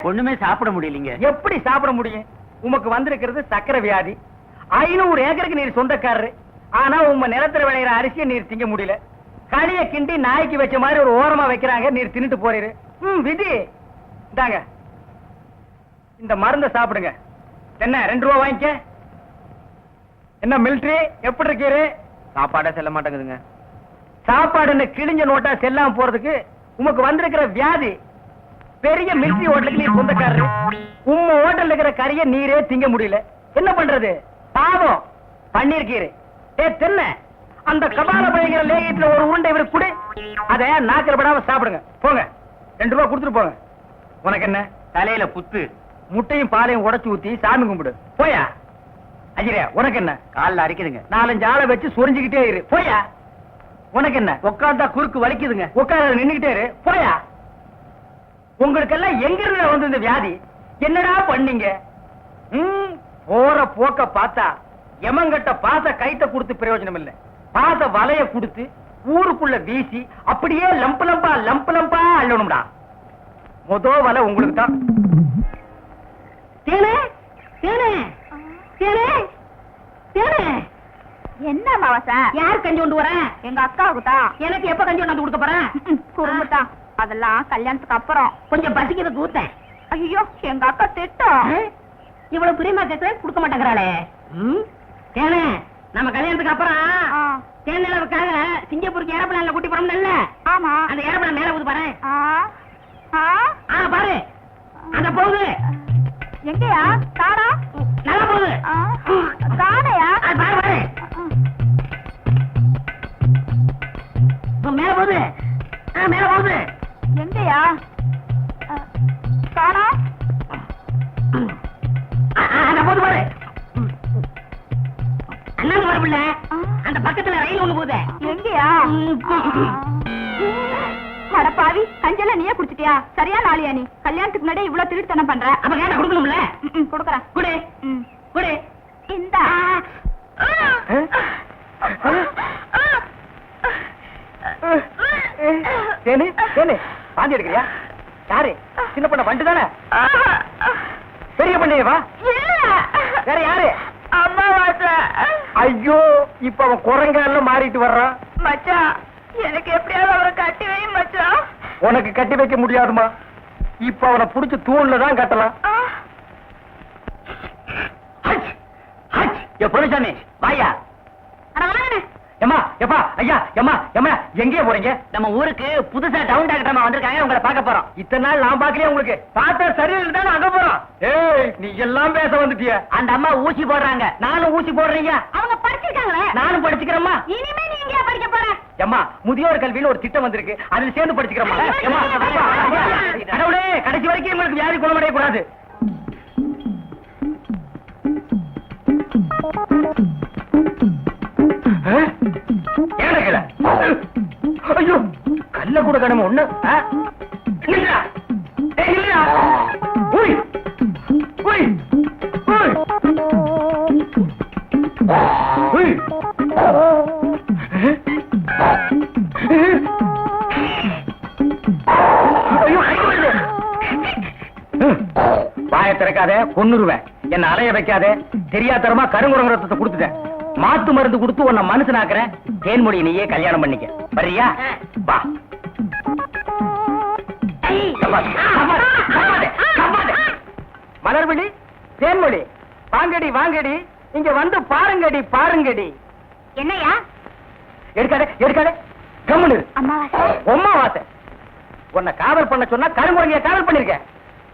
ஒண்ணுமே சாப்பிட முடியலீங்க. எப்படி சாப்பிட முடியும்? உமக்கு வந்திருக்கிறது சக்கரை வியாதி. 500 ஏக்கருக்கு நீர் சொந்தக்காரரு. ஆனா உங்க நிலத்துல விளையிற அரிசியை நீர் திங்க முடியல. களிய கிண்டி நாய்க்கு வச்ச மாதிரி ஒரு ஓரமா வைக்கிறாங்க, நீர் தின்னுட்டு போறீரு. விதி இந்தாங்க, இந்த மருந்த சாப்பிடுங்க. என்ன 2 ரூபா வாங்கிக்க. என்ன மிலிட்டரி எப்படி இருக்கீரு? சாப்பாடே செல்ல மாட்டேங்குதுங்க. சாப்பாடுன்னு கிழிஞ்ச நோட்டா செல்லாம போறதுக்கு உமக்கு வந்திருக்கிற வியாதி. பெரிய மிலிட்டரி ஹோட்டலுக்கு நீர் சொந்தக்காரரு. உம்ம ஹோட்டல்ல இருக்கிற கறிய நீரே திங்க முடியல. என்ன பண்றது? பாவம் பண்ணிருக்கீரு. தென்ன அந்த கபால பயங்கர லேகியத்துல ஒரு உருண்டை இவருக்கு கொடு. அத நாக்கில படாம சாப்பிடுங்க. போங்க, 2 ரூபா கொடுத்துட்டு போங்க. உனக்கு என்ன தலையில புத்து? முட்டையும் பாலையும் உடைச்சு ஊத்தி சாமி கும்பிடு. போயா. அஜிரே உனக்கு என்ன? காலில் அரிக்குதுங்க. 4-5 ஆளை வச்சு சொரிஞ்சுக்கிட்டே இரு. போயா. உனக்கு என்ன? உட்கார்ந்தா குறுக்கு வலிக்குதுங்க. உட்கார நின்னுகிட்டே இரு. போயா. உங்களுக்கெல்லாம் எங்க இருந்து வந்து இந்த வியாதி? என்னடா பண்ணீங்க? போற போக்க பார்த்தா எமங்கட்ட பாச கைத்த கொடுத்து பிரயோஜனம் இல்ல. பாச வலைய கொடுத்து ஊருக்குள்ள வீசி அப்படியே லம்பு லம்பா அள்ளணும்டா. மொத வலை உங்களுக்கு தான். என்ன மாவசா? யார் கஞ்சி கொண்டு வரேன்? எங்க அக்காவுக்கு தான். எனக்கு எப்ப கஞ்சி கொண்டாந்து கொடுக்க போறேன்? குறும்புதான். அதெல்லாம் கல்யாணத்துக்கு அப்புறம். கொஞ்சம் பசிக்கிறது ஊத்தேன். ஐயோ, எங்க அக்கா திட்டம். இவ்வளவு பிரியமா கேட்க கொடுக்க மாட்டேங்கிறாளே. தேனே, நம்ம கல்யாணத்துக்கு அப்புறம் தேன் நிலவுக்காக சிங்கப்பூருக்கு ஏரோப்ளேன்ல கூட்டி போறோம்ல. ஆமா. அந்த ஏரோப்ளேன் மேல ஊது பாரு. பாரு, அந்த போகுது. எங்கயா? காணா. நல்லா போகுது. காணையா? பாரு பாரு, மேல போகுது. மேல போகுது. எங்கயா? காணா. அந்த போது பாரு. அண்ணாங்க வரப்பில்ல, அந்த பக்கத்துல ரயில் ஒண்ணு போகுது. எங்கயா? அடப்பாவி, கஞ்சல நீயே குடிச்சிட்டியா? சரியா நாளியா நீ? கல்யாணத்துக்கு முன்னாடி இவ்வளவு திருட்டுத்தனம் பண்ற. அப்ப கேட்ட கொடுக்கணும்ல. கொடுக்கறேன். குடு குடு. இந்த பாந்தி எடுக்கிறியா? யாரு? சின்ன பண்ண பண்டு தானே? பெரிய பண்ணையவா? வேற யாரு? அம்மாவாசை. ஐயோ, இப்ப அவன் குரங்கால மாறிட்டு வர்றான். மச்சான், எனக்கு எப்படியாவது அவரை கட்டி வை மச்சான். உனக்கு கட்டி வைக்க முடியாதுமா. இப்ப அவனை புடிச்சு தூண்ல தான் கட்டலாம். பொருசாமி வாயா. எம்மா எப்பா ஐயா எம்மா எம்மா எங்கே போறீங்க? நம்ம ஊருக்கு புதுசா டவுன் டாக்டர் வந்திருக்காங்க, உங்களை பார்க்க போறோம். இத்தனை நாள் நான் பாக்கலையே உங்களுக்கு. பார்த்தா சரியில்லை தானே அங்க போறோம். ஏய், நீ எல்லாம் பேச வந்துட்டிய. அந்த அம்மா ஊசி போடுறாங்க. நானும் ஊசி போடுறீங்க. அவங்க படிச்சிருக்காங்களே. நானும் படிச்சுக்கிறேம்மா. இனிமே நீ எங்க படிக்க போற? எம்மா, முதியோர் கல்வின்னு ஒரு திட்டம் வந்திருக்கு, அதுல சேர்ந்து படிச்சுக்கிறோமா. கடவுளே, கடைசி வரைக்கும் உங்களுக்கு வியாதி குணமடைய கூடாது. ஐயோ, கல்ல கூட கடமை ஒண்ணு. வாய திறக்காத, கொன்னுருவேன். என்ன அலைய வைக்காத. தெரியாதரமா கருங்குரங்க ரத்தத்தை கொடுத்துட்டேன். மாத்து மருந்து கொடுத்து உன்னை மனுஷனாக்குறேன். தேன்மொழி நீயே கல்யாணம் பண்ணிக்க. வர்றியா? வா. மலர்விழி, தேன்மொழி, வாங்கடி வாங்கடி, இங்க வந்து பாருங்கடி பாருங்கடி. என்னையா? எடுக்காதே எடுக்காதே, கம்முனு. அம்மாவாசை. உன்னை காவல் பண்ண சொன்னா கருங்குரங்கிய காவல் பண்ணிருக்க.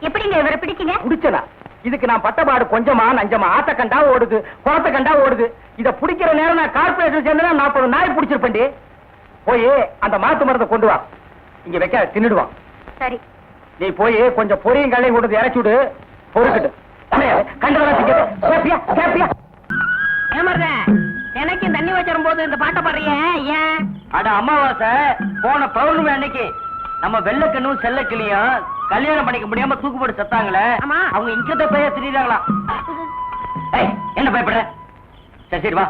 எப்படிங்க இவரை பிடிச்சீங்க? பிடிச்சனா? இதுக்கு நான் பட்டபாடு கொஞ்சமா நஞ்சமா. ஆத்த கண்டா ஓடுது, குளத்தை கண்டா ஓடுது. இத பிடிக்கிற நேரம் நான் கார்பரேஷன் சேர்ந்து 40 நாய் பிடிச்சிருப்பேன்டி. போய் அந்த மாத்து மரத்தை கொண்டு வா. இங்க வைக்க தின்னுடுவான். சரி. நீ போய் கொஞ்சம் பொரியும் கல்லையும் கொண்டு இறச்சி விடு. பொறுக்கிட்டு கண்டதா கேப்பியா? ஏமாறுத, எனக்கு தண்ணி வச்சிரும் போது இந்த பாட்டை பாடுறிய ஏன்? அட அமாவாசை, போன பௌர்ணமி அன்னைக்கு நம்ம வெள்ளக்கண்ணும் செல்லக்கிளியும் கல்யாணம் பண்ணிக்க முடியாம தூக்கு போட்டு செத்தாங்களே. ஆமா. அவங்க இங்கத பைய திடீராங்களா? என்ன பயப்படுற? சரி வா.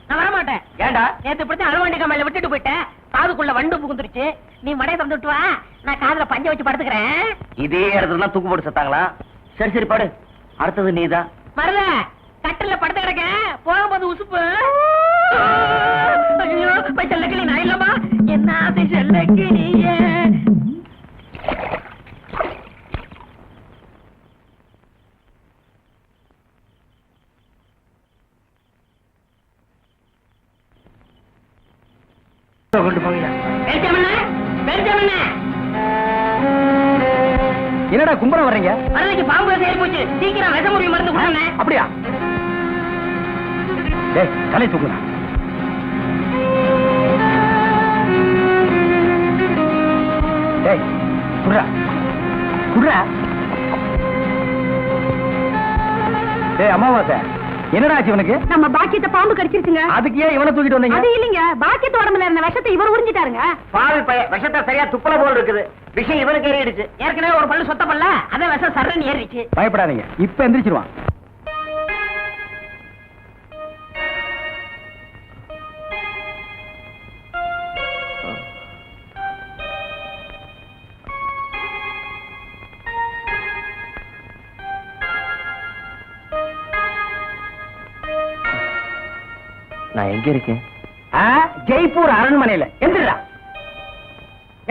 நான் வரமாட்டேன். ஏண்டா? நேத்து இப்படி அழுவாண்டி கம்மையில விட்டுட்டு போயிட்டேன். காதுக்குள்ள வண்டு புகுந்துருச்சு. நீ மடைய தந்துட்டு வா, நான் காதுல பஞ்ச வச்சு படுத்துக்கிறேன். இதே இடத்துல தான் தூக்கு போட்டு செத்தாங்களா? சரி சரி பாடு, அடுத்தது நீதான். மருத கட்டில படுத்து கிடக்க, போகும்போது உசுப்பு. ஐயோ, செல்லக்கிளி நான் இல்லமா, என்ன ஆசை செல்லக்கிளியே. கொண்டு போங்க. என்னடா கும்பரம் வர்றீங்க? மருதைக்கு பாம்பு செயல் போச்சு, சீக்கிரம் விஷ முறிவு மருந்து கொடுங்க. அப்படியா? டேய், தலை தூக்குடா. டேய், குடுறா குடுறா. டேய் அமாவாசை, என்னடா ஆச்சு இவனுக்கு? நம்ம பாக்கியத்தை பாம்பு கடிச்சிருச்சுங்க. அதுக்கு ஏன் இவனை தூக்கிட்டு வந்தீங்க? அது இல்லைங்க, பாக்கியத்து உடம்புல இருந்த விஷத்தை இவர் உறிஞ்சிட்டாருங்க. பாவி பைய விஷத்தை சரியா துப்பல போல் இருக்குது. விஷயம் இவனுக்கு ஏறிடுச்சு. ஏற்கனவே ஒரு பல்லு சொத்த பல்ல, அதான் விஷம் சர்றன்னு ஏறிச்சு. பயப்படாதீங்க, இப்ப எந்திரிச்சிருவான். நான் எங்க இருக்கேன்? ஜெய்ப்பூர் அரண்மனையில. எந்திரா.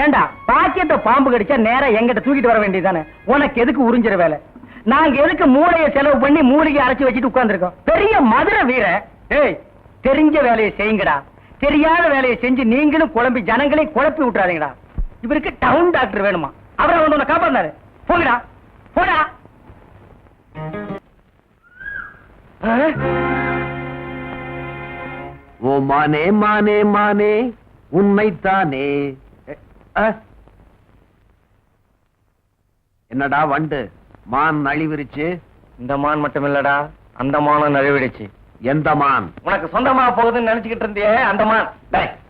ஏண்டா, பாக்கியத்தை பாம்பு கடிச்சா நேரா எங்கிட்ட தூக்கிட்டு வர வேண்டியதானே? உனக்கு எதுக்கு உறிஞ்சிற வேலை? நாங்க எதுக்கு மூளையை செலவு பண்ணி மூலிகை அரைச்சு வச்சுட்டு உட்கார்ந்துருக்கோம்? பெரிய மதுரை வீர. ஏய், தெரிஞ்ச வேலையை செய்யுங்கடா. தெரியாத வேலையை செஞ்சு நீங்களும் குழம்பி ஜனங்களை குழப்பி விட்டுறாதீங்கடா. இவருக்கு டவுன் டாக்டர் வேணுமா? அவரை வந்து உன்னை காப்பாந்தாரு. போங்கடா போடா. ஓ மானே மானே மானே உண்மைத்தானே. என்னடா வண்டு, மான் நழிவிருச்சு? இந்த மான் மட்டும் இல்லடா, அந்த மானும் நழுவிடுச்சு. எந்த மான்? உனக்கு சொந்தமா போகுதுன்னு நினைச்சுக்கிட்டு இருந்தியே அந்த மான்.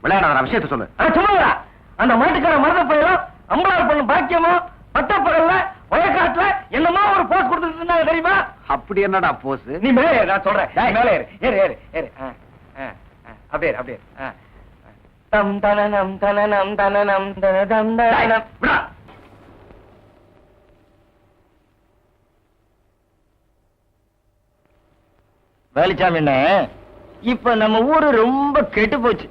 விளையாடாத விஷயத்த சொல்லு. சொல்லுங்க. அந்த மாட்டுக்கார மருத போயிடும் அம்பளார் பொண்ணு பாக்கியமோ பட்டப்பகல்ல வயக்காட்டுல என்னமா ஒரு போஸ் கொடுத்துட்டு இருந்தாங்க தெரியுமா? அப்படி என்னடா போஸ்? நீ மேலே ஏறு, நான் சொல்றேன். மேலே ஏறு ஏறு ஏறு ஏறு. அப்படியே அப்படியே. தம் தனனம் தனனம் தனனம் தனதம் தனனம். வேலுச்சாமி, இப்ப நம்ம ஊரு ரொம்ப கெட்டு போச்சு.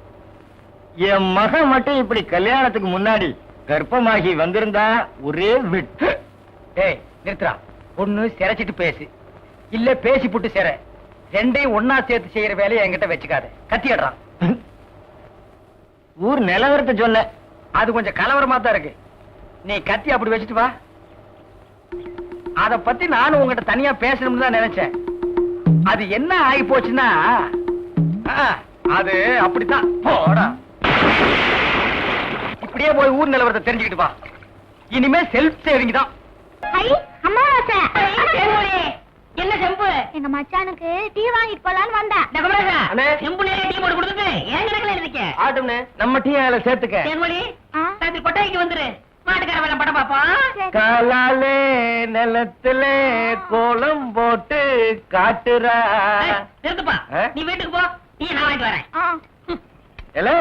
என் மகன் மட்டும் இப்படி கல்யாணத்துக்கு முன்னாடி கர்ப்பமாகி வந்திருந்தா ஒரே விட்டு. ஏய் நிறுத்துறா. ஒண்ணு சிரைச்சிட்டு பேசு, இல்ல பேசி புட்டு சிற. ரெண்டையும் ஒன்னா சேர்த்து செய்யற வேலையை என்கிட்ட வச்சுக்காத. கத்திடுறான். ஊர் நிலவரத்தை சொன்ன, அது கொஞ்சம் கலவரமா தான் இருக்கு. நீ கத்தி அப்படி வச்சுட்டு வா. அத பத்தி நானும் உங்ககிட்ட தனியா பேசணும்னு தான் நினைச்சேன். அது என்ன ஆகி போச்சுன்னா, அது அப்படித்தான். போடா, இப்படியே போய் ஊர் நிலவரத்தை தெரிஞ்சுக்கிட்டு வா. இனிமே செல்ஃப் சேவிங் தான். என்ன செம்பு? எங்க மச்சானுக்கு டீ வாங்கிட்டு போலான்னு வந்தேன். செம்புல டீ போட்டு கொடுத்துட்டு ஏன் கிடக்கல இருக்க? ஆட்டும்னே, நம்ம டீ அதுல சேர்த்துக்க. தேன்மொழி, ராத்திரி கொட்டாய்க்கு வந்துரு. மாட்டுக்கார வேலை படம் பாப்போம். காலாலே நிலத்துல கோலம் போட்டு காட்டுறா. நிறுத்துப்பா, நீ வீட்டுக்கு போ. டீ நான் வாங்கிட்டு வரேன். எலே,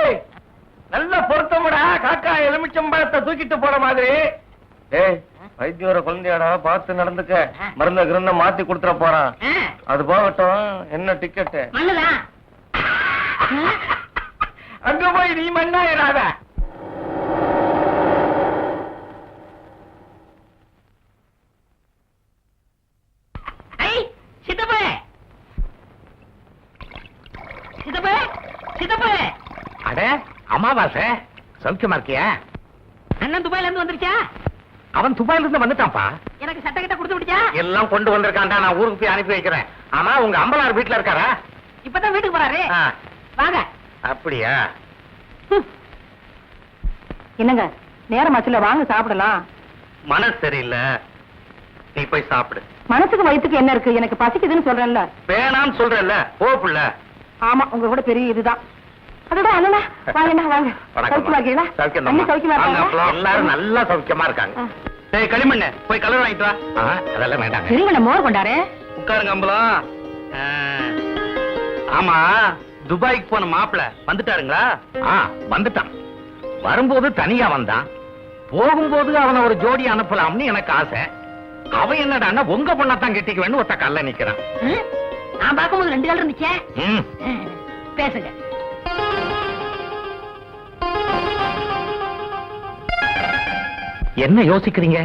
நல்ல பொருத்தமுடா. காக்கா எலுமிச்சம்பழத்தை தூக்கிட்டு போற மாதிரி. ஏய், வைத்தியோர குழந்தையாடா, பார்த்து நடந்துக்க. மருந்த கிருந்த மாத்தி கொடுத்துட போறான். அது போகட்டும். என்ன டிக்கெட்டு? மண்ணுதான். அங்க போய் நீ மண்ணாயிராத. சித்தப்பு, சித்தப்பு, சித்தப்பு. அட அமாவாசை, சௌக்கியமா இருக்கியா? அண்ணன் துபாயில இருந்து வந்துருச்சா? அவன் துபாயில இருந்து வந்துட்டான்ப்பா. எனக்கு சட்டை கிட்ட கொடுத்து விடுச்சா? எல்லாம் கொண்டு வந்திருக்கான்டா. நான் ஊருக்கு போய் அனுப்பி வைக்கிறேன். ஆமா, உங்க அம்பலார் வீட்டுல இருக்காரா? இப்பதான் வீட்டுக்கு போறாரு. வாங்க. அப்படியா? என்னங்க நேரமாச்சுல, வாங்க சாப்பிடலாம். மனசு சரியில்லை, நீ போய் சாப்பிடு. மனசுக்கு வயிற்றுக்கு என்ன இருக்கு? எனக்கு பசிக்குதுன்னு சொல்றேன்ல. வேணாம்னு சொல்றேன்ல, போ புள்ள. ஆமா, உங்க கூட பெரிய இதுதான். அதோட அண்ணா வாங்க, வாங்க. சௌக்கியமா இருக்கீங்களா? அண்ணி சௌக்கியமா இருக்காங்க? எல்லாரும் நல்லா சௌக்கியமா இருக்காங்க. டேய் களிமண்ணு, போய் கலர் வாங்கிட்டு வா. அதெல்லாம் வேண்டாங்க. இருங்கண்ண, மோர் கொண்டாரு. உட்காருங்க அம்பலம். ஆமா, துபாய்க்கு போன மாப்பிள வந்துட்டாருங்களா? வந்துட்டான். வரும்போது தனியா வந்தான், போகும்போது அவனை ஒரு ஜோடி அனுப்பலாம்னு எனக்கு ஆசை. அவன் என்னடான்னா உங்க பொண்ணத்தான் கெட்டிக்குவேன்னு ஒத்த கல்ல நிக்கிறான். நான் பார்க்கும்போது 2 கால் இருந்துச்சே. ம். பேசுங்க. என்ன யோசிக்கிறீங்க?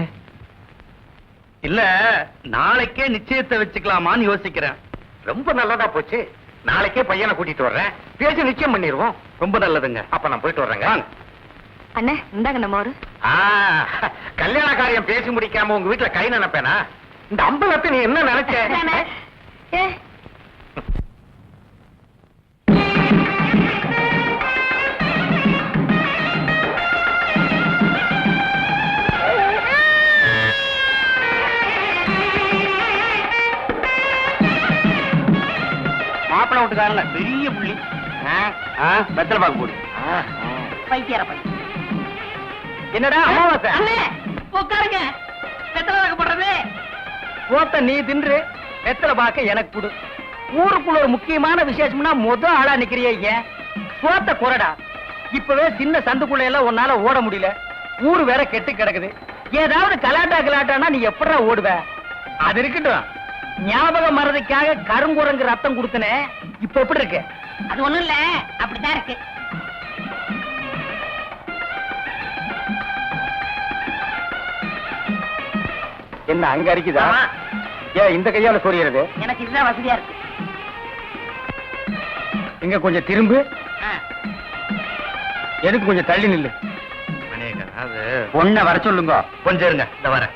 இல்ல, நாளைக்கே நிச்சயத்தை வச்சுக்கலாமான்னு யோசிக்கிறேன். ரொம்ப நல்லதா போச்சு. நாளைக்கே பையனை கூட்டிட்டு வர்றேன், பேசி நிச்சயம் பண்ணிடுவோம். ரொம்ப நல்லதுங்க. அப்ப நான் போயிட்டு வர்றேங்க. அண்ணே இந்தாங்க நம்ம ஒரு ஆ, கல்யாண காரியம் பேசி முடிக்காம உங்க வீட்டுல கை நினைப்பேனா? இந்த அம்பலத்தை நீ என்ன நினைச்ச? மாப்பிள்ளை வீட்டுக்காரங்க பெரிய புள்ளி. வெத்தலை பாக்கு போடு. பைத்தியார பையன். என்னடா அமாவாசை? அண்ணே உட்காருங்க. வெத்தலை வாக்கு போடுறது. போத்த நீ தின்று, வெத்தலை பாக்க எனக்கு கொடு. ஊருக்குள்ள ஒரு முக்கியமான விசேஷம்னா ஆளா நிக்கிறியே ஏன்? போத்த குறடா. இப்பவே சின்ன சந்துக்குள்ள எல்லாம் உன்னால ஓட முடியல. ஊரு வேற கெட்டு கிடக்குது. ஏதாவது கலாட்டானா நீ எப்படா ஓடுவ? அது இருக்கட்டும், ஞாபகம் மறதிக்காக கருங்குரங்கு ரத்தம் கொடுத்தனே, இப்ப எப்படி இருக்கு? அது ஒண்ணும் இல்ல, அப்படித்தான் இருக்கு. என்ன அங்க அரிக்குதா? ஏன் இந்த கையால சொரியறது? எனக்கு இதுதான் வசதியா இருக்கு. இங்க கொஞ்சம் திரும்பு. எதுக்கு கொஞ்சம் தள்ளி நில்லு. பொண்ணை வர சொல்லுங்க. கொஞ்சம் இருங்க, இந்த வரேன்.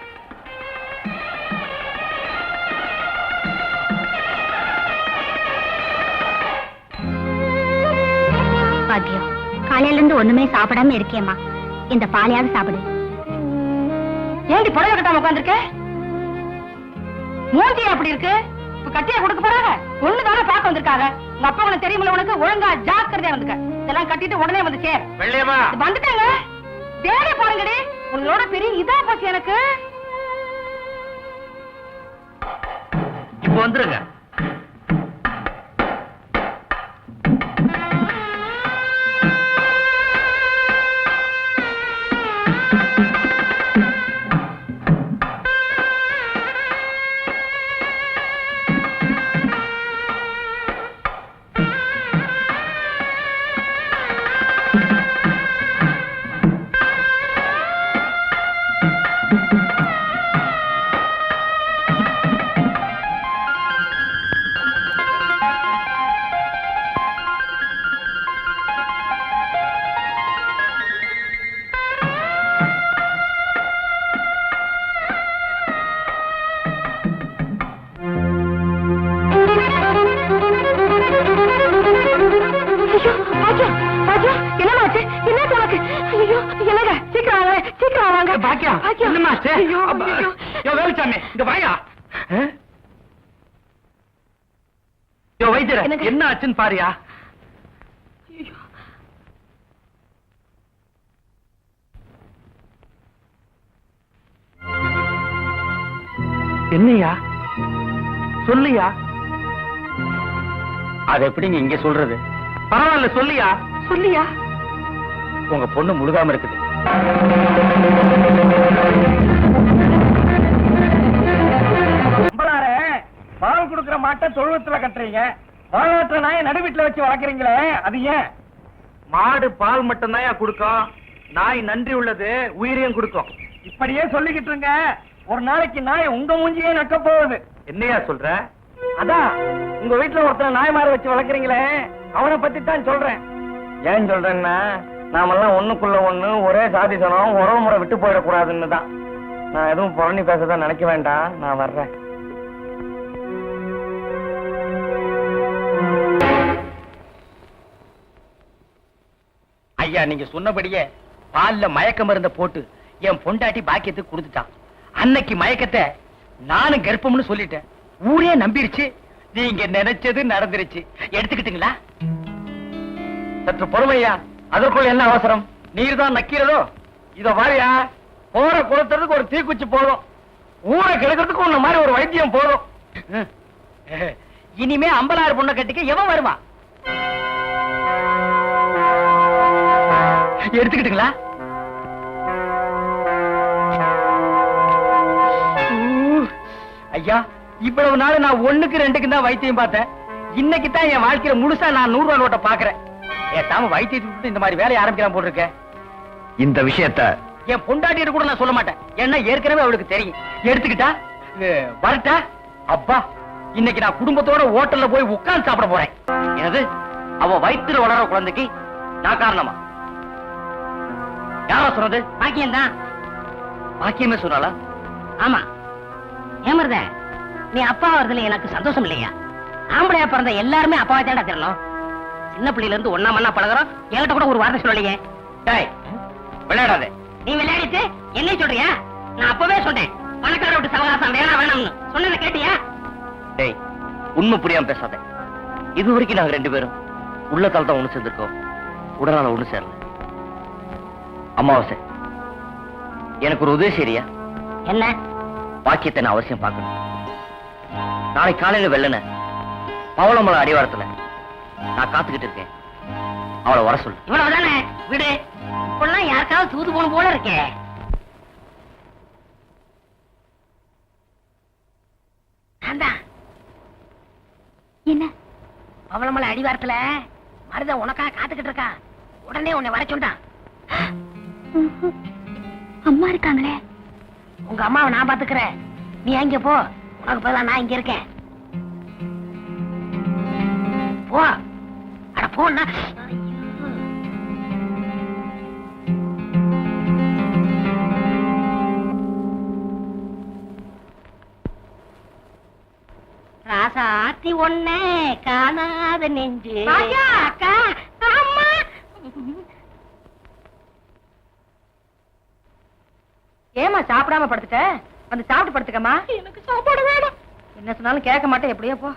பாக்கியம், காலையில இருந்து ஒண்ணுமே சாப்பிடாம இருக்கேம்மா. இந்த பாலையாவது சாப்பிடு. ஏண்டி புடவை கட்டாம உட்காந்துருக்க? மூஞ்சி அப்படி இருக்கு. இப்ப கட்டியா கொடுக்க போறாங்க. ஒண்ணுதானே பார்க்க வந்திருக்காங்க. உங்க அப்பா உனக்கு தெரியுமில்ல, உனக்கு ஒழுங்கா ஜாக்கிரதையா வந்துக்க. இதெல்லாம் கட்டிட்டு உடனே வந்து சேர். வெள்ளையம்மா வந்துட்டாங்க. வேலையை பாருங்கடி. உங்களோட பெரிய இதா போச்சு எனக்கு. இப்ப வந்துருங்க. என்ன ஆச்சுன்னு பாரியா? என்னையா சொல்லியா? அது எப்படிங்க இங்க சொல்றது? பரவாயில்ல, சொல்லியா சொல்லியா. உங்க பொண்ணு முழுகாம இருக்குது. பால் கொடுக்கிற மாட்டை தொழுவத்துல கட்டுறீங்க, பாலாற்ற நாயை நடு வீட்டுல வச்சு வளர்க்குறீங்களே, அது ஏன்? மாடு பால் மட்டும் தான் கொடுக்கும், நாய் நன்றி உள்ளது, உயிரையும் கொடுக்கும். இப்படியே சொல்லிக்கிட்டு இருங்க, ஒரு நாளைக்கு நாய் உங்க மூஞ்சியே நக்க போகுது. என்னையா சொல்ற? அதான் உங்க வீட்டுல ஒருத்தர் நாய் மாற வச்சு வளர்க்குறீங்களே, அவனை பத்தி தான் சொல்றேன். ஏன் சொல்றேன்னா, நாமெல்லாம் ஒண்ணுக்குள்ள ஒண்ணு ஒரே சாதி சனம், உறவு முறை விட்டு போயிடக்கூடாதுன்னு தான். நான் எதுவும் புரணி பேசதான் நினைக்க வேண்டாம், நான் வர்றேன். ஐயா, நீங்க சொன்னபடியே பால்ல மயக்க மருந்த போட்டு என் பொண்டாட்டி பாக்கியத்துக்கு கொடுத்துட்டான். அன்னைக்கு மயக்கத்தை நானும் கர்ப்பம்னு சொல்லிட்டேன். ஊரே நம்பிருச்சு. நீங்க நினைச்சது நடந்துருச்சு. எடுத்துக்கிட்டீங்களா? சற்று பொறுமையா, அதற்குள்ள என்ன அவசரம்? நீர் தான் நக்கிறதோ? இத வாரியா, போற குளத்துறதுக்கு ஒரு தீக்குச்சி போதும், ஊரை கெடுக்கிறதுக்கு உன்ன மாதிரி ஒரு வைத்தியம் போதும். இனிமே 50,000 பொண்ணை கட்டிக்க எவன் வருவான்? எடுத்துக்கிட்டுங்களா? ஐயா, இவ்வளவு நாள் நான் 1க்கு 2க்கு தான் வைத்தியம் பார்த்தேன். இன்னைக்கு தான் என் வாழ்க்கையில முழுசா நான் 100 ரூபாய் நோட்டை பாக்குறேன். ஏத்தாம வைத்தியத்தை விட்டு இந்த மாதிரி வேலையை ஆரம்பிக்கலாம் போட்டிருக்கேன். இந்த விஷயத்த என் பொண்டாட்டிட்டு கூட நான் சொல்ல மாட்டேன். ஏன்னா ஏற்கனவே அவளுக்கு தெரியும். எடுத்துக்கிட்டா வரட்டா? அப்பா, இன்னைக்கு நான் குடும்பத்தோட ஹோட்டல்ல போய் உட்கார்ந்து சாப்பிட போறேன். எனது அவ வயித்துல வளர குழந்தைக்கு நான் காரணமா? யாரா சொன்னது? பாக்கியம் தான். பாக்கியமே சொன்னாலா? ஆமா. ஏமருத, நீ அப்பா வருதுல எனக்கு சந்தோஷம் இல்லையா? ஆம்பளையா பிறந்த எல்லாருமே அப்பாவை தேடா தெரியணும். சின்ன பிள்ளையில இருந்து ஒன்னா மண்ணா பழகிறோம். என்கிட்ட கூட ஒரு வார்த்தை சொல்லலையே. டேய், விளையாடாதே. நீ விளையாடிட்டு என்ன சொல்றியா? நான் அப்பவே சொன்னேன், பணக்கார விட்டு சவகாசம் வேணாம் வேணாம்னு. சொன்னதை கேட்டியா? டேய், உண்மை புரியாம பேசாத. இது வரைக்கும் நாங்க 2 பேரும் உள்ளத்தால் தான் ஒண்ணு சேர்ந்திருக்கோம். உடனால ஒண்ணு சேரல. அமாவாசை, எனக்கு ஒரு உதவி செய்றியா? என்ன? பாக்கியத்தை நான் அவசியம் பார்க்கணும். நாளைக்கு காலையில வெள்ளன பவளமலை அடிவாரத்துல நான் காத்துக்கிட்டு இருக்கேன். அவளை வர சொல்லு. இவ்வளவுதானே? விடு. இப்பெல்லாம் யாருக்காவது தூது போன போல இருக்கே. என்ன? பவளமலை அடிவாரத்துல மருத உனக்காக காத்துக்கிட்டு இருக்கா. உடனே உன்னை வர சொன்னான். அம்மா இருக்காங்களே. உங்க அம்மாவை நான் பாத்துக்கிறேன். நீ அங்க போ. உனக்கு பதிலா நான் இங்க இருக்கேன். போ. அட போன்னா. ராசாத்தி ஒண்ணே காணாத நெஞ்சு. அக்கா, அம்மா. ஏமா சாப்பிடாம படுத்துட்ட? வந்து சாப்பிட்டு படுத்துக்கமா. எனக்கு சாப்பாடு வேணும். என்ன சொன்னாலும் கேட்க மாட்டேன். எப்படியோ போ.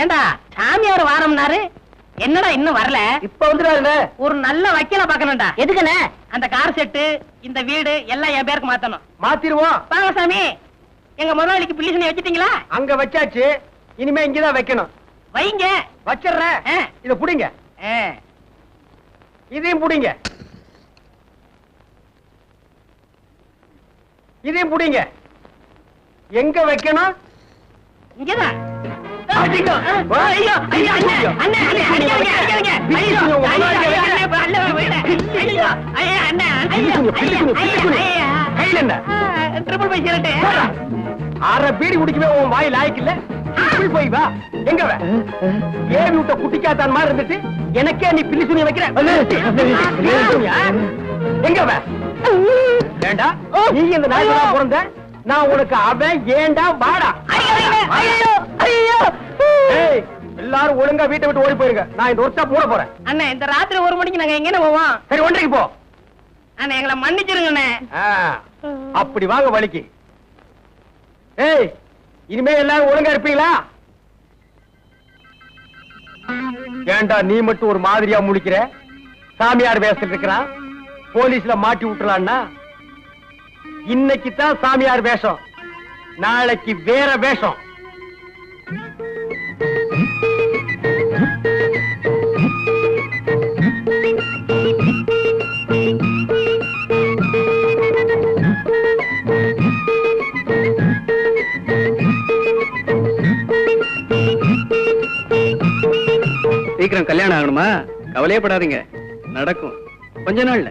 ஏண்டா சாமியார் வாரம்னாரு, என்னடா இன்னும் வரல? இப்ப வந்துடாருங்க. ஒரு நல்ல வக்கீல பாக்கணும்டா. எதுக்குண்ணே? அந்த கார் செட்டு, இந்த வீடு எல்லாம் என் பேருக்கு மாத்தணும். மாத்திருவோம். வாங்க சாமி. எங்க முதலாளிக்கு பிள்ளைசனை வச்சிட்டீங்களா? அங்க வச்சாச்சு. இனிமே இங்கதான் வைக்கணும். வைங்க. வச்சிடுறேன். இத புடிங்க. இதையும் புடிங்க. இதையும் புடிங்க. எங்க வைக்கணும்? இங்கதான். அடிங்க. ஐயோ, ஐயோ, அண்ணே, அண்ணே, அண்ணே, அடிக்காதீங்க, அடிக்காதீங்க. ஐயோ, ஐயோ, ஐயோ, அண்ணே, போயிடு. ஐயோ, ஐயோ, அண்ணே, ஐயோ, ஐயோ, கையில என்ன? Triple five cigarette. அரை பீடி குடிக்கவே உன் வாய் லாய்க்கு இல்ல. போய் வா. எங்க வே? ஏவி விட்ட குட்டிக்காத்தான் மாதிரி இருந்துட்டு எனக்கே நீ பில்லி சுனி வைக்கிற. எங்க வே? ஏண்டா நீ இந்த நாய்களா பிறந்த? நான் உனக்கு அவன். ஏண்டா வாடா. ஐயோ, ஐயோ. ஏய், எல்லாரும் ஒழுங்கா வீட்டை விட்டு ஓடி போயிருங்க. நான் இந்த ஒர்க் ஷாப் மூட போறேன். அண்ணே, இந்த ராத்திரி 1 மணிக்கு நாங்க எங்க போவோம்? சரி, 1:30 போ. அண்ணே, எங்களை மன்னிச்சிருங்கண்ணே. அப்படி வாங்க வலிக்கு. ஏய், இனிமே எல்லாரும் ஒழுங்கா இருப்பீங்களா? ஏண்டா நீ மட்டும் ஒரு மாதிரியா முழிக்கிற? சாமியார் வேஷத்துல இருக்கிறான். போலீஸ்ல மாட்டி விட்டுலான்னா இன்னைக்கு தான் சாமியார் வேஷம், நாளைக்கு வேற வேஷம். சீக்கிரம் கல்யாணம் ஆகணுமா? கவலையே படாதீங்க, நடக்கும் கொஞ்ச நாள்ல.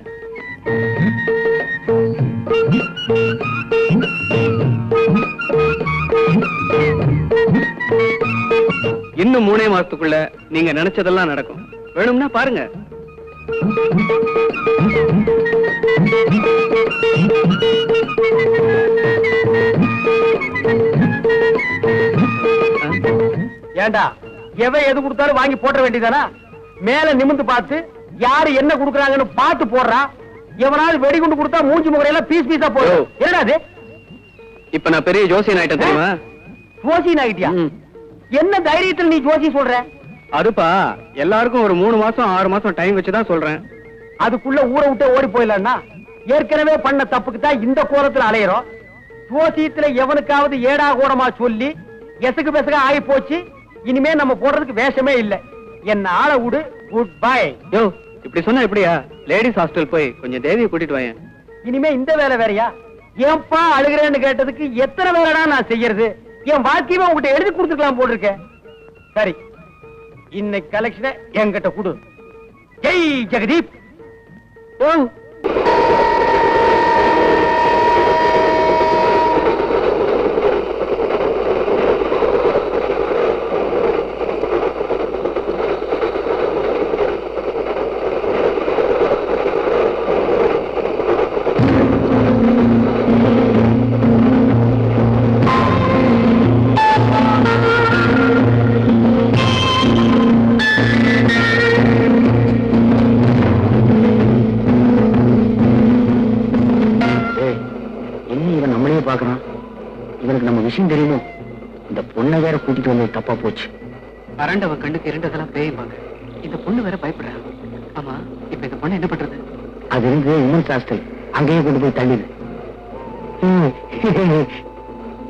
இன்னும் 3 மாசத்துக்குள்ள நீங்க நினைச்சதெல்லாம் நடக்கும். வேணும்னா பாருங்க. ஏண்டா எவன் எது கொடுத்தாலும் வாங்கி போட வேண்டியதானா? மேல நிமிந்து பார்த்து யாரு என்ன கொடுக்கறாங்கன்னு பார்த்து போடுறா. எவனாவது வெடிகுண்டு கொடுத்தா மூஞ்சி முகரையெல்லாம் பீஸ் பீஸா போடும். என்னடா அது? இப்ப நான் பெரிய ஜோசியன் ஆயிட்டேன் தெரியுமா? ஜோசியன் ஆகிட்டியா? என்ன தைரியத்தில் நீ ஜோசி சொல்ற? அதுப்பா, எல்லாருக்கும் ஒரு 3 மாசம் 6 மாசம் டைம் வச்சுதான் சொல்றேன். அதுக்குள்ள ஊரை விட்டு ஓடி போயிடலன்னா ஏற்கனவே பண்ண தப்புக்கு தான் இந்த கோலத்துல அலையிறோம். ஜோசியத்துல எவனுக்காவது ஏடா கூடமா சொல்லி எசுக்கு பெசுக்கு ஆகி போச்சு. இனிமே நம்ம போடுறதுக்கு வேஷமே இல்ல. என்ன ஆள விடு. Good bye. யோ இப்படி சொன்னா எப்படியா? லேடிஸ் ஹாஸ்டல் போய் கொஞ்சம் தேவியை கூட்டிட்டு வாங்க. இனிமே இந்த வேலை வேறயா? ஏன்பா அழுகிறேன்னு கேட்டதுக்கு எத்தனை வேலைடா நான் செய்யறது? என் வாழ்க்கையவே உங்ககிட்ட எழுதி கொடுத்துக்கலாம் போட்டிருக்கேன். சரி, இன்னைக்கு கலெக்ஷனை என்கிட்ட கொடு. ஜெய் ஜெகதீப். ஓ இவனுக்கு நம்ம விஷயம் தெரியுமோ? இந்த பொண்ணை வேற கூட்டிட்டு வந்து தப்பா போச்சு. அரண்டவ கண்ணுக்கு இரண்டதெல்லாம் பேய்பாங்க. இந்த பொண்ணு வேற பயப்படுறா. ஆமா, இப்ப இந்த பொண்ணு என்ன பண்றது? அது இருந்து உமன்ஸ் ஹாஸ்டல், அங்கேயே கொண்டு போய் தள்ளிடு.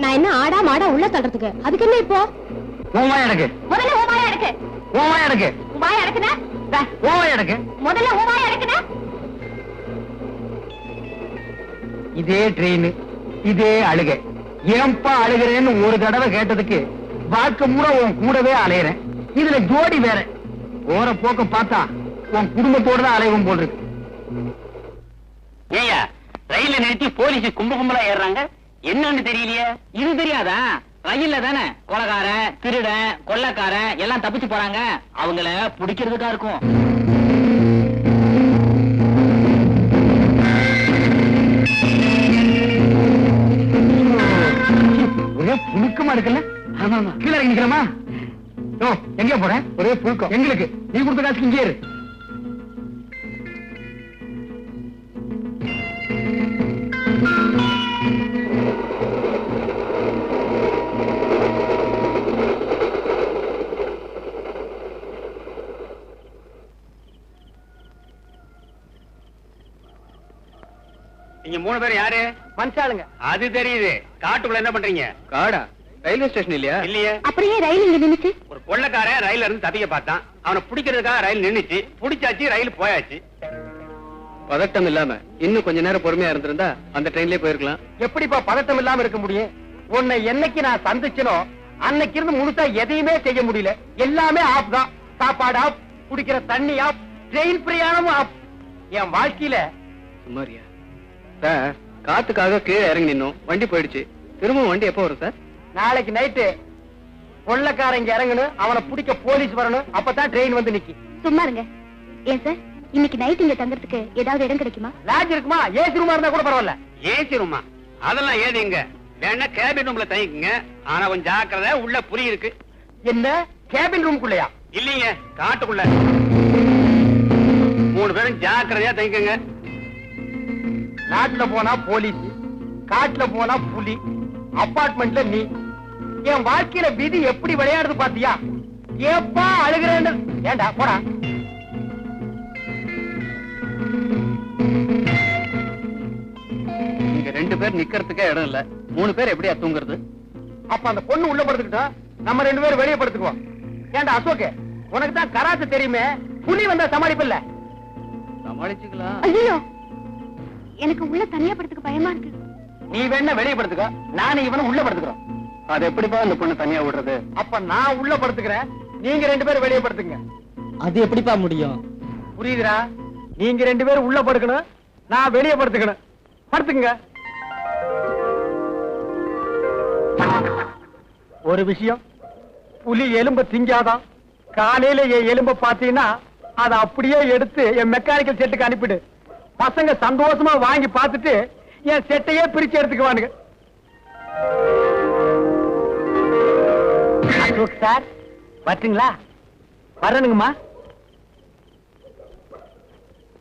நான் என்ன ஆடா மாடா உள்ள தள்ளுறதுக்கு? அதுக்கு என்ன இப்போ? ஓமா எனக்கு முதல்ல உபாயா எடுக்கு. ஓமா எனக்கு உபாயா எடுக்குனா? ஓமா எனக்கு முதல்ல உபாயா எடுக்குனா? இதே ட்ரெயின், இதே அழுகை. ஏன்பா அழுகிறேன்னு ஒரு தடவை கேட்டதுக்கு வாழ்க்கை பூரா உன் கூடவே அலையிறேன். இதுல ஜோடி வேற. போற போக்க பார்த்தா உன் குடும்பத்தோட தான் அலைவும் போல் இருக்கு. ஏயா ரயில நிறுத்தி போலீஸ் கும்பலா ஏறாங்க, என்னன்னு தெரியலையே. இது தெரியாதா? ரயில்ல தானே கொலகார, திருட, கொள்ளக்கார எல்லாம் தப்பிச்சு போறாங்க. அவங்கள பிடிக்கிறதுக்கா இருக்கும். ஒரே புழுக்கமா இருக்குல்ல? கீழே இறங்கி நிக்கிறமா? எங்க போறேன்? ஒரே புழுக்கம் எங்களுக்கு. நீ கொடுத்த காசுக்கு இங்கே இரு. நீங்க 3 பேர் யாரு? மனுஷாளுங்க. அது தெரியுது. காட்டுக்குள்ள என்ன பண்றீங்க? காடா? ரயில்வே ஸ்டேஷன் இல்லையா? இல்லையே. அப்படியே ரயில் இங்க நின்னுச்சு. ஒரு கொள்ளக்காரன் ரயில்ல இருந்து தப்பிக்க பார்த்தான். அவனை பிடிக்கிறதுக்காக ரயில் நின்னுச்சு. பிடிச்சாச்சு, ரயில் போயாச்சு. பதட்டம் இல்லாம இன்னும் கொஞ்ச நேரம் பொறுமையா இருந்திருந்தா அந்த ட்ரெயின்லயே போயிருக்கலாம். எப்படிப்பா பதட்டம் இல்லாம இருக்க முடியும்? உன்னை என்னைக்கு நான் சந்திச்சனோ அன்னைக்கு இருந்து முழுசா எதையுமே செய்ய முடியல. எல்லாமே ஆப் தான். சாப்பாடு ஆப், குடிக்கிற தண்ணி ஆப், ட்ரெயின் பிரயாணமும் ஆப். என் வாழ்க்கையில சுமாரியா சார்? காத்துக்காக கீழே இறங்கி நின்னோம், வண்டி போயிடுச்சு. திரும்ப வண்டி எப்போ வரும் சார்? நாளைக்கு நைட்டு கொள்ளக்காரன் இங்க இறங்கணும், அவனை பிடிக்க போலீஸ் வரணும். அப்பதான் ட்ரெயின் வந்து நிக்கி. சும்மா இருங்க. ஏன் சார், இன்னைக்கு நைட் இங்க தங்கறதுக்கு ஏதாவது இடம் கிடைக்குமா? லாட்ஜ் இருக்குமா? ஏசி ரூமா இருந்தா கூட பரவாயில்ல. ஏசி ரூமா? அதெல்லாம் ஏதிங்க. வேணா கேபின் ரூம்ல தங்கிக்குங்க. ஆனா கொஞ்சம் ஜாக்கிரதை, உள்ள புலி இருக்கு. என்ன கேபின் ரூம்குள்ளயா? இல்லீங்க, காட்டுக்குள்ள. 3 பேரும் ஜாக்கிரதையா தங்கிக்கங்க. நாட்டுல போனா போலீஸ், காட்டுல போனா புலி, அபார்ட்மெண்ட்ல நீ. என் வாழ்க்கையில விதி எப்படி விளையாடுது பாத்தியா? ஏப்பா அழுகிறேன்னு. ஏண்டா போடா. இங்க 2 பேர் நிக்கிறதுக்கே இடம் இல்ல. 3 பேர் எப்படியா தூங்குறது? அப்ப அந்த பொண்ணு உள்ள படுத்துக்கிட்டோம், நம்ம 2 பேரும் வெளியே படுத்துக்குவோம். ஏண்டா அசோக், உனக்கு தான் கராத்தே தெரியுமே, புலி வந்தா சமாளிப்பில்ல? சமாளிச்சுக்கலாம். ஐயோ, எனக்கு உள்ள தனியா படுத்துக்க பயமா இருக்கு. நீ வேணா வெளியே படுத்துக்க, நானும் இவனும் உள்ள படுத்துக்கிறோம். அது எப்படிப்பா அந்த பொண்ணு தனியா விடுறது? அப்ப நான் உள்ள படுத்துக்கிறேன், நீங்க 2 பேரும் வெளியே படுத்துங்க. அது எப்படிப்பா முடியும்? புரியுதுடா? நீங்க 2 பேரும் உள்ள படுக்கணும், நான் வெளியே படுத்துக்கணும். படுத்துங்க. ஒரு விஷயம், புலி எலும்ப திங்காதான். காலையில என் எலும்ப பாத்தீங்கன்னா அதை அப்படியே எடுத்து என் மெக்கானிக்கல் செட்டுக்கு அனுப்பிடு. பசங்க சந்தோஷமா வாங்கி பார்த்துட்டு என் செட்டையே பிரிச்சு எடுத்துக்குவானுங்க. அசோக் சார் வரட்டுங்களா? வரணுங்கம்மா.